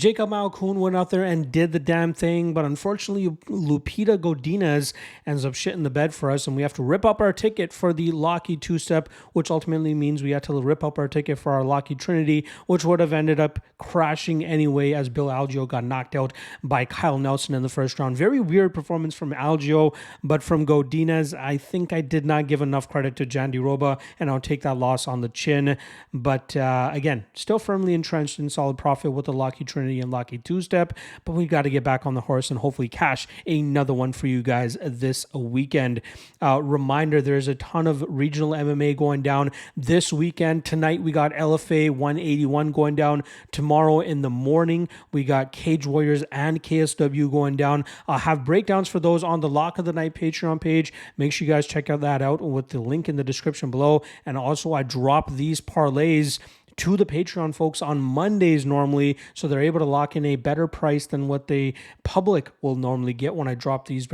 Jacob Malkoun went out there and did the damn thing, but unfortunately, Lupita Godinez ends up shitting the bed for us, and we have to rip up our ticket for the Locky two-step, which ultimately means we have to rip up our ticket for our Locky Trinity, which would have ended up crashing anyway as Bill Algeo got knocked out by Kyle Nelson in the first round. Very weird performance from Algeo, but from Godinez, I think I did not give enough credit to Jandiroba, and I'll take that loss on the chin. But again, still firmly entrenched in solid profit with the Locky Trinity and Locky two-step, but we got to get back on the horse and hopefully cash another one for you guys this weekend. Reminder, there's a ton of regional MMA going down this weekend. Tonight we got LFA 181 going down. Tomorrow in the morning we got Cage Warriors and KSW going down. I'll have breakdowns for those on the Lock of the Night Patreon page. Make sure you guys check out that out with the link in the description below. And also I drop these parlays to the Patreon folks on Mondays normally, so they're able to lock in a better price than what the public will normally get when I drop these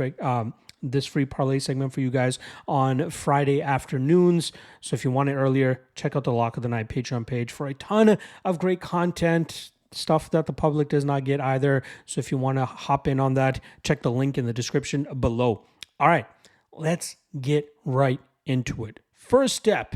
this free parlay segment for you guys on Friday afternoons. So if you want it earlier, check out the Lock of the Night Patreon page for a ton of great content, stuff that the public does not get either. So if you want to hop in on that, check the link in the description below. All right, let's get right into it. First step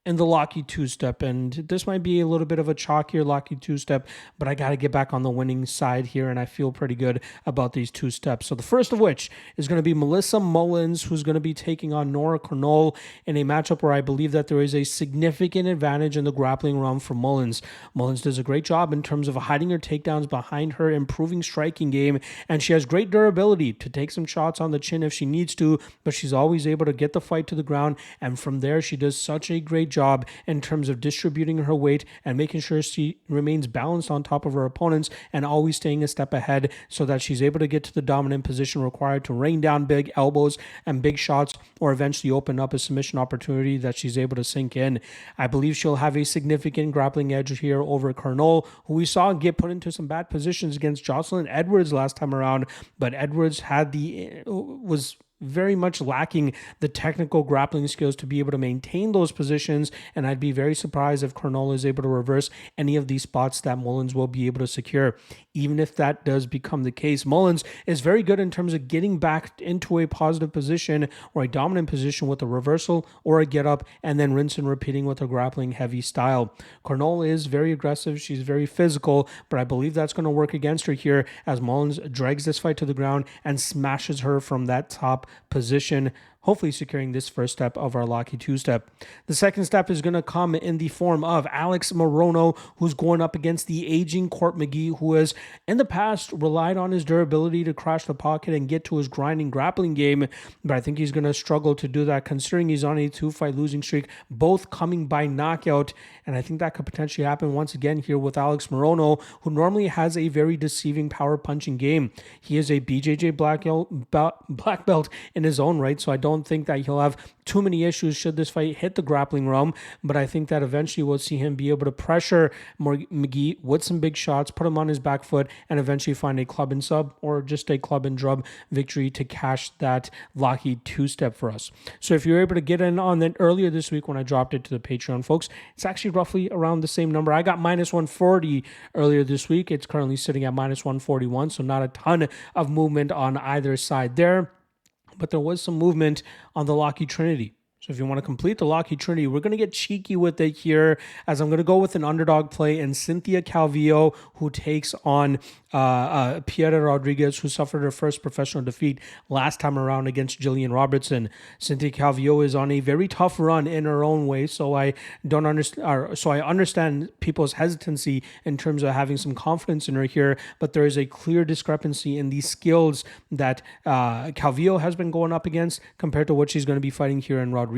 in the Locky two-step, and this might be a little bit of a chalkier Locky two-step, but I got to get back on the winning side here, and I feel pretty good about these two steps. So the first of which is going to be Melissa Mullins, who's going to be taking on Nora Cornell in a matchup where I believe that there is a significant advantage in the grappling realm for Mullins. Mullins does a great job in terms of hiding her takedowns behind her improving striking game, and she has great durability to take some shots on the chin if she needs to, but she's always able to get the fight to the ground, and from there she does such a great job in terms of distributing her weight and making sure she remains balanced on top of her opponents and always staying a step ahead so that she's able to get to the dominant position required to rain down big elbows and big shots or eventually open up a submission opportunity that she's able to sink in. I believe she'll have a significant grappling edge here over Cornell, who we saw get put into some bad positions against Jocelyn Edwards last time around, but Edwards was very much lacking the technical grappling skills to be able to maintain those positions, and I'd be very surprised if Cornell is able to reverse any of these spots that Mullins will be able to secure. Even if that does become the case, Mullins is very good in terms of getting back into a positive position or a dominant position with a reversal or a get up and then rinse and repeating with a grappling heavy style. Cornell is very aggressive, she's very physical, but I believe that's going to work against her here as Mullins drags this fight to the ground and smashes her from that top position, hopefully securing this first step of our Locky two-step. The second step is going to come in the form of Alex Morono, who's going up against the aging Court McGee, who has in the past relied on his durability to crash the pocket and get to his grinding grappling game, but I think he's going to struggle to do that considering he's on a 2-fight losing streak, both coming by knockout, and I think that could potentially happen once again here with Alex Morono, who normally has a very deceiving power punching game. He is a BJJ black belt in his own right, so I don't think that he'll have too many issues should this fight hit the grappling realm, but I think that eventually we'll see him be able to pressure McGee with some big shots, put him on his back foot, and eventually find a club and sub or just a club and drub victory to cash that Locky two-step for us. So if you're able to get in on that earlier this week when I dropped it to the Patreon folks, it's actually roughly around the same number. I got minus 140 earlier this week. It's currently sitting at minus 141, so not a ton of movement on either side there. But there was some movement on the Locky Trinity. So if you want to complete the Locky Trinity, we're going to get cheeky with it here as I'm going to go with an underdog play in Cynthia Calvillo, who takes on Piera Rodriguez, who suffered her first professional defeat last time around against Jillian Robertson. Cynthia Calvillo is on a very tough run in her own way, so I understand people's hesitancy in terms of having some confidence in her here, but there is a clear discrepancy in the skills that Calvillo has been going up against compared to what she's going to be fighting here in Rodriguez.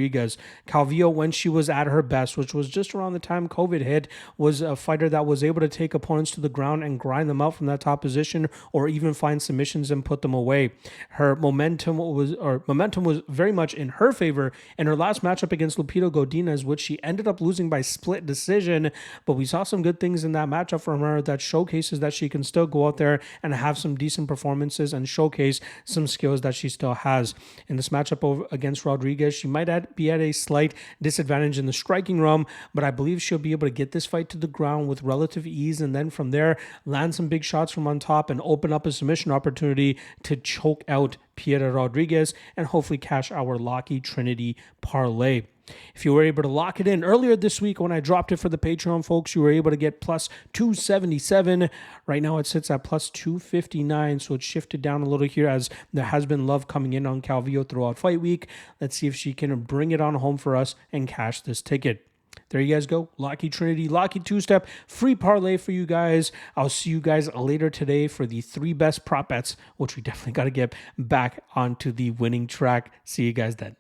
Calvillo, when she was at her best, which was just around the time COVID hit, was a fighter that was able to take opponents to the ground and grind them out from that top position or even find submissions and put them away. Her momentum was very much in her favor in her last matchup against Lupita Godinez, which she ended up losing by split decision, but we saw some good things in that matchup from her that showcases that she can still go out there and have some decent performances and showcase some skills that she still has. In this matchup against Rodriguez, she might be at a slight disadvantage in the striking realm, but I believe she'll be able to get this fight to the ground with relative ease, and then from there land some big shots from on top and open up a submission opportunity to choke out Piera Rodriguez and hopefully cash our Locky Trinity parlay. If you were able to lock it in earlier this week when I dropped it for the Patreon folks, you were able to get plus 277. Right now it sits at plus 259, so it's shifted down a little here as there has been love coming in on Calvillo throughout fight week. Let's see if she can bring it on home for us and cash this ticket. There you guys go. Locky Trinity, Locky two-step, free parlay for you guys. I'll see you guys later today for the 3 best prop bets, which we definitely got to get back onto the winning track. See you guys then.